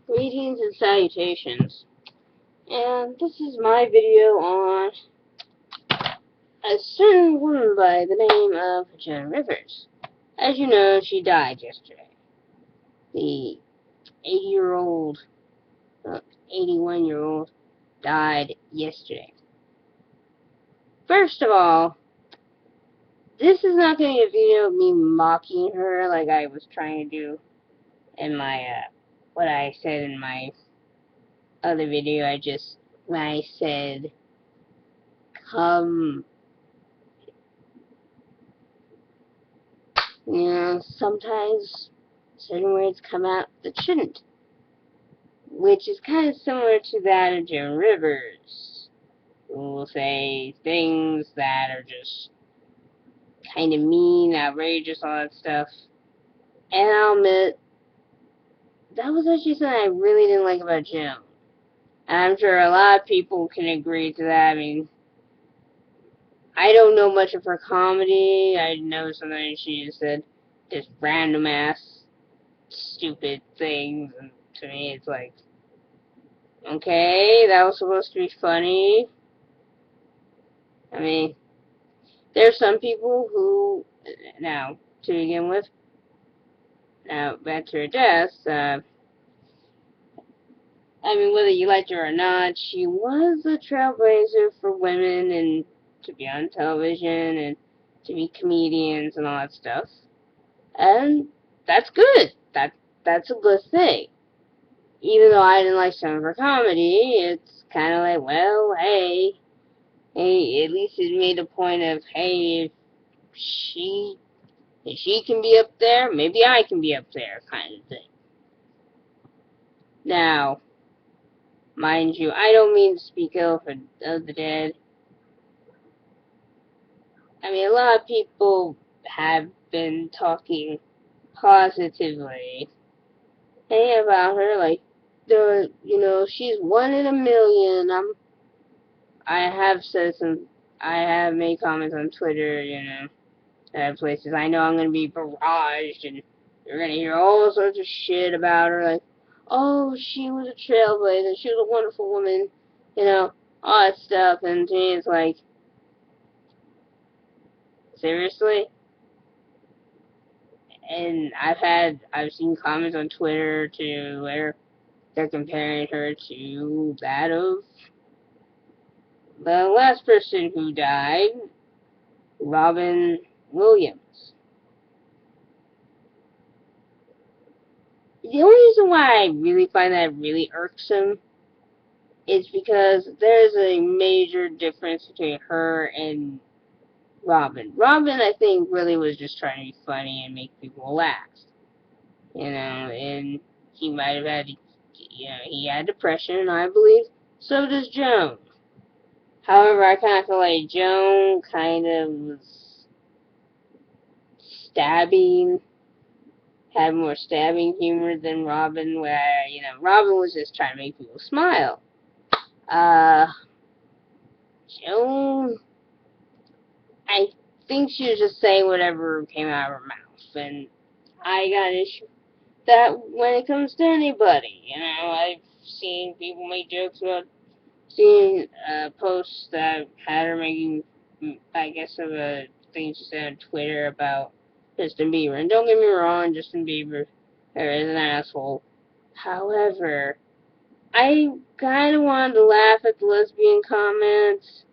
Greetings and salutations, and this is my video on a certain woman by the name of Joan Rivers. As you know, she died yesterday. The 80-year-old, 81-year-old died yesterday. First of all, this is not going to be a video of me mocking her like I was trying to do in my, what I said in my other video. When I said, come, sometimes certain words come out that shouldn't, which is kind of similar to that of Joan Rivers, who will say things that are just kind of mean, outrageous, all that stuff. And I'll admit, that was actually something I really didn't like about Joan. And I'm sure a lot of people can agree to that. I mean, I don't know much of her comedy. I know sometimes she just said just random ass stupid things, and to me it's like, okay, that was supposed to be funny. I mean, there's some people who, now, to begin with, now, back to her death, I mean, whether you liked her or not, she was a trailblazer for women and to be on television and to be comedians and all that stuff. And that's good. That's a good thing. Even though I didn't like some of her comedy, it's kind of like, well, hey, at least it made a point of, hey, if she can be up there, maybe I can be up there, kind of thing. Now, mind you, I don't mean to speak ill of the dead. I mean, a lot of people have been talking positively, hey, about her, like, she's one in a million. I have made comments on Twitter, places I know I'm going to be barraged, and you're going to hear all sorts of shit about her, like, oh, she was a trailblazer, she was a wonderful woman, all that stuff, and to me it's like, seriously? And I've seen comments on Twitter to where they're comparing her to that of the last person who died, Robin Williams. The only reason why I really find that really irksome is because there's a major difference between her and Robin. Robin, I think, really was just trying to be funny and make people laugh. And he might have had, he had depression, I believe. So does Joan. However, I kind of feel like Joan kind of was stabbing, had more stabbing humor than Robin, where, Robin was just trying to make people smile. Joan, I think she was just saying whatever came out of her mouth, and I got an issue that when it comes to anybody, I've seen people make jokes about seeing posts that had her making, I guess, of a thing she said on Twitter about Justin Bieber, and don't get me wrong, Justin Bieber is an asshole. However, I kind of wanted to laugh at the lesbian comments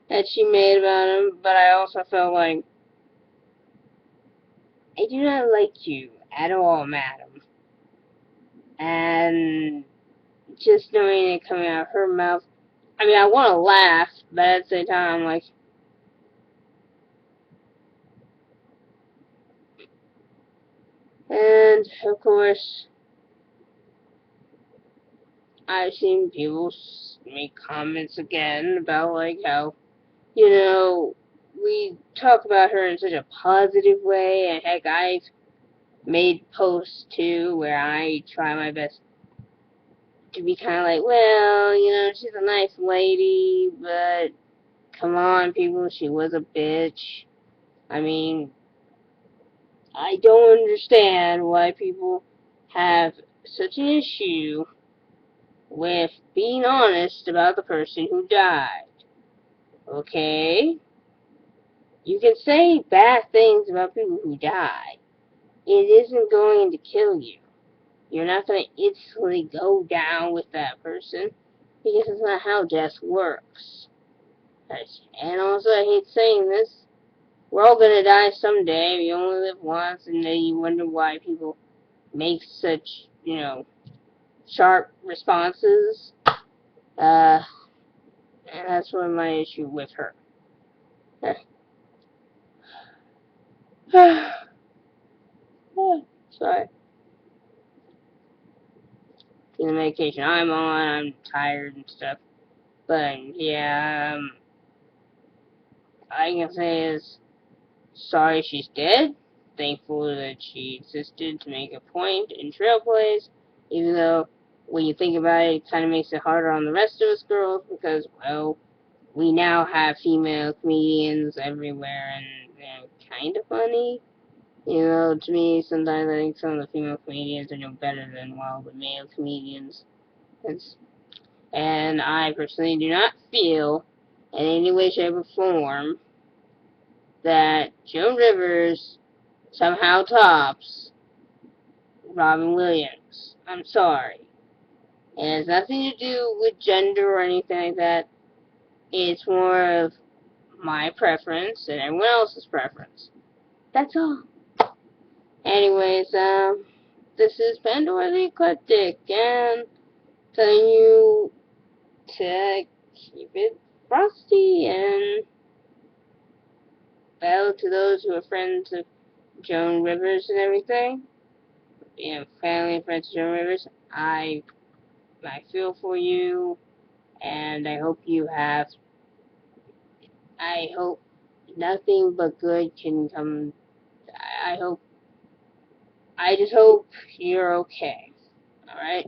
that she made about him, but I also felt like, I do not like you at all, madam. And just knowing it coming out of her mouth, I mean, I want to laugh, but at the same time, I'm like, and of course, I've seen people make comments again about, like, how, we talk about her in such a positive way, and heck, I've made posts too where I try my best to be kind of like, well, she's a nice lady, but come on, people, she was a bitch. I mean, I don't understand why people have such an issue with being honest about the person who died. Okay? You can say bad things about people who die. It isn't going to kill you. You're not going to instantly go down with that person because it's not how death works. And also, I hate saying this, we're all going to die someday. We only live once, and then you wonder why people make such, sharp responses. And that's one of my issue with her. Sorry. The medication I'm on, I'm tired and stuff. But yeah, all I can say is sorry she's dead. Thankful that she existed to make a point in Trailblaze, even though when you think about it, it kind of makes it harder on the rest of us girls because, well, we now have female comedians everywhere and they're kind of funny. To me, sometimes I think some of the female comedians are no better than, well, the male comedians. And I personally do not feel, in any way, shape, or form, that Joan Rivers somehow tops Robin Williams. I'm sorry. It has nothing to do with gender or anything like that. It's more of my preference and everyone else's preference. That's all. Anyways, this is Pandora the Eclectic, and telling you to keep it frosty, and well, to those who are friends of Joan Rivers and everything, family and friends of Joan Rivers, I feel for you, and I hope nothing but good can come. I just hope you're okay. Alright?